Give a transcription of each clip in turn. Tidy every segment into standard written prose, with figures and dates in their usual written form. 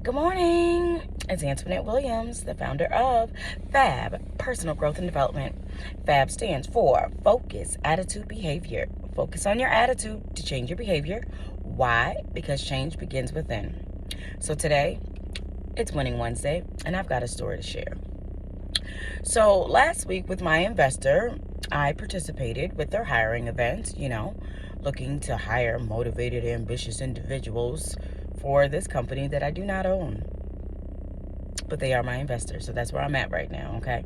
Good morning. It's Antoinette Williams, the founder of FAB, Personal Growth and Development. FAB stands for Focus, Attitude, Behavior. Focus on your attitude to change your behavior. Why? Because change begins within. So today, it's Winning Wednesday, and I've got a story to share. So last week with my investor, I participated with their hiring event, looking to hire motivated, ambitious individuals for this company that I do not own. But they are my investors, so that's where I'm at right now, okay?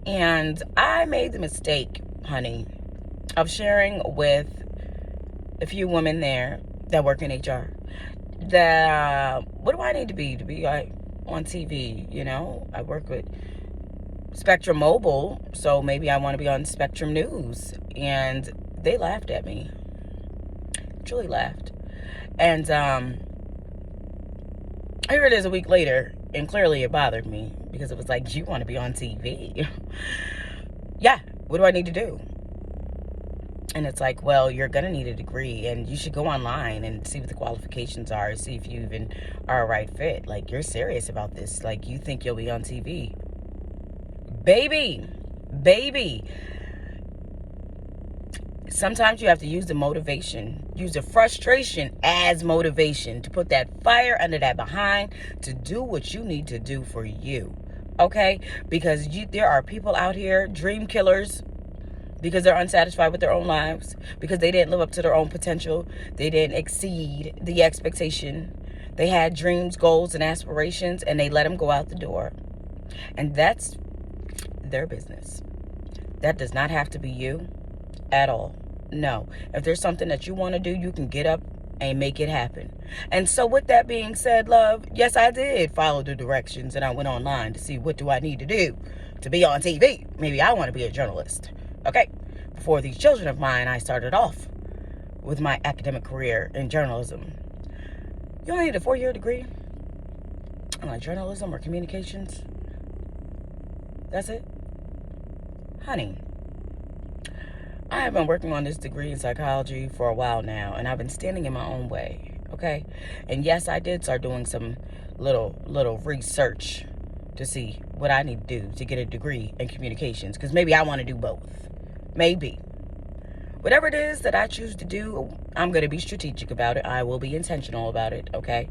And I made the mistake, honey, of sharing with a few women there that work in HR that what do I need to be like on TV, I work with Spectrum Mobile, so maybe I want to be on Spectrum News. And they laughed at me. Truly laughed. And here it is a week later, and clearly it bothered me because it was like, you want to be on TV? Yeah, what do I need to do? And it's like, well, you're going to need a degree, and you should go online and see what the qualifications are, see if you even are a right fit. Like, you're serious about this. Like, you think you'll be on TV. Baby. Sometimes you have to use the motivation, use the frustration as motivation to put that fire under that behind to do what you need to do for you, okay? Because there are people out here, dream killers, because they're unsatisfied with their own lives, because they didn't live up to their own potential, they didn't exceed the expectation. They had dreams, goals, and aspirations, and they let them go out the door. And that's their business. That does not have to be you at all. No. If there's something that you want to do, you can get up and make it happen. And so with that being said, love, yes, I did follow the directions, and I went online to see what do I need to do to be on TV. Maybe I want to be a journalist. Okay. Before these children of mine, I started off with my academic career in journalism. You only need a 4-year degree in like journalism or communications. That's it. Honey, I have been working on this degree in psychology for a while now, and I've been standing in my own way, okay? And yes, I did start doing some little research to see what I need to do to get a degree in communications, because maybe I want to do both. Maybe. Whatever it is that I choose to do, I'm going to be strategic about it. I will be intentional about it, okay?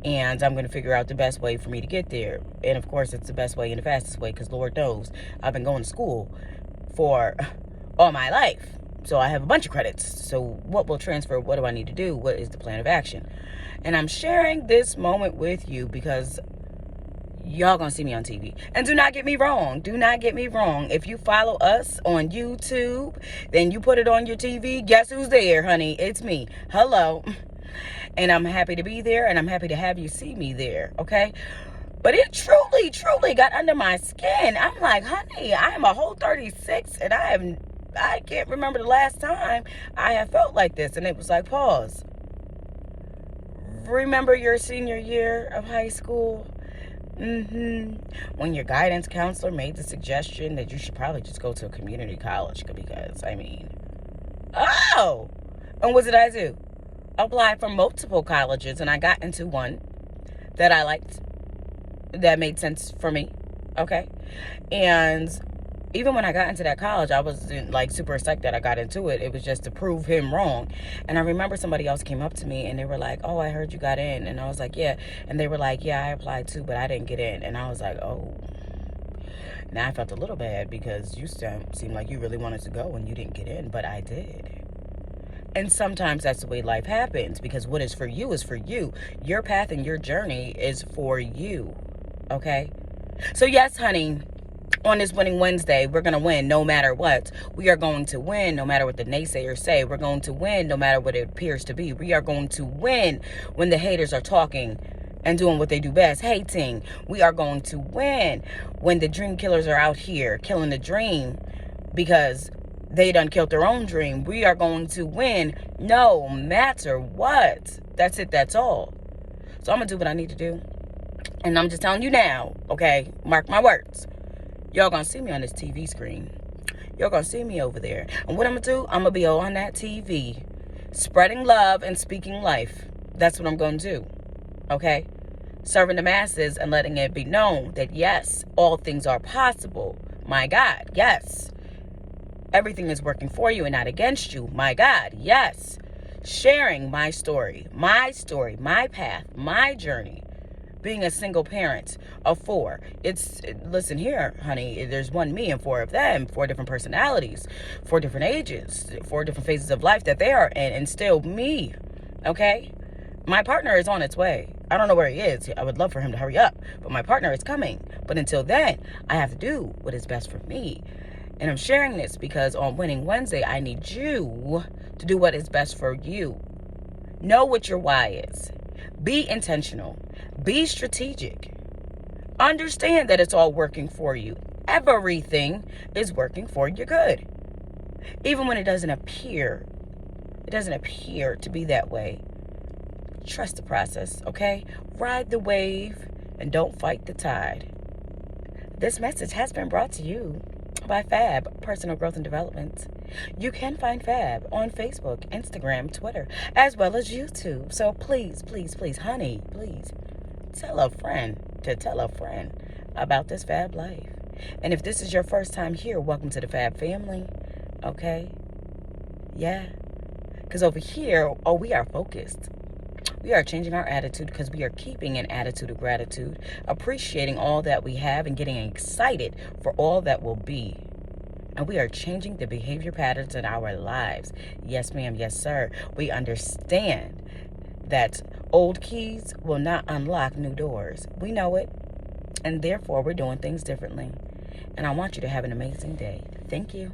And I'm going to figure out the best way for me to get there. And of course, it's the best way and the fastest way, because Lord knows I've been going to school for all my life. So I have a bunch of credits. So what will transfer? What do I need to do? What is the plan of action? And I'm sharing this moment with you because y'all gonna see me on TV. And do not get me wrong. If you follow us on YouTube, then you put it on your TV. Guess who's there, honey? It's me. Hello. And I'm happy to be there, and I'm happy to have you see me there, okay? But it truly got under my skin. I'm like, honey, I am a whole 36, and I can't remember the last time I have felt like this. And it was like, pause. Remember your senior year of high school? When your guidance counselor made the suggestion that you should probably just go to a community college because, and what did I do? Applied for multiple colleges, and I got into one that I liked, that made sense for me, okay? And even when I got into that college, I wasn't like super psyched that I got into it. It was just to prove him wrong. And I remember somebody else came up to me and they were like, oh, I heard you got in. And I was like, yeah. And they were like, yeah, I applied too, but I didn't get in. And I was like, oh. Now I felt a little bad because you seemed like you really wanted to go and you didn't get in, but I did. And sometimes that's the way life happens, because what is for you is for you. Your path and your journey is for you, okay? So yes, honey, on this Winning Wednesday, we're going to win no matter what. We are going to win no matter what the naysayers say. We're going to win no matter what it appears to be. We are going to win when the haters are talking and doing what they do best, hating. We are going to win when the dream killers are out here killing the dream because they done killed their own dream. We are going to win no matter what. That's it. That's all. So I'm going to do what I need to do. And I'm just telling you now, okay? Mark my words. Y'all going to see me on this TV screen. Y'all going to see me over there. And what I'm going to do, I'm going to be on that TV, spreading love and speaking life. That's what I'm going to do. Okay? serving the masses and letting it be known that yes, all things are possible. My God, yes. Everything is working for you and not against you. My God, yes. Sharing my story, my path, my journey. Being a single parent of 4. Listen here, honey, there's one me and 4 of them, 4 different personalities, 4 different ages, 4 different phases of life that they are in, and still me, okay? My partner is on its way. I don't know where he is. I would love for him to hurry up, but my partner is coming. But until then, I have to do what is best for me. And I'm sharing this because on Winning Wednesday, I need you to do what is best for you. Know what your why is. Be intentional. Be strategic. Understand that it's all working for you. Everything is working for your good. Even when it doesn't appear to be that way. Trust the process, okay? Ride the wave and don't fight the tide. This message has been brought to you by Fab Personal Growth and Development. You can find Fab on Facebook, Instagram, Twitter, as well as YouTube. So please, please, please, honey, please tell a friend to tell a friend about this Fab life. And if this is your first time here, welcome to the Fab family. Okay? Yeah. Because over here, we are focused. We are changing our attitude because we are keeping an attitude of gratitude, appreciating all that we have and getting excited for all that will be. And we are changing the behavior patterns in our lives. Yes, ma'am. Yes, sir. We understand that old keys will not unlock new doors. We know it. And therefore, we're doing things differently. And I want you to have an amazing day. Thank you.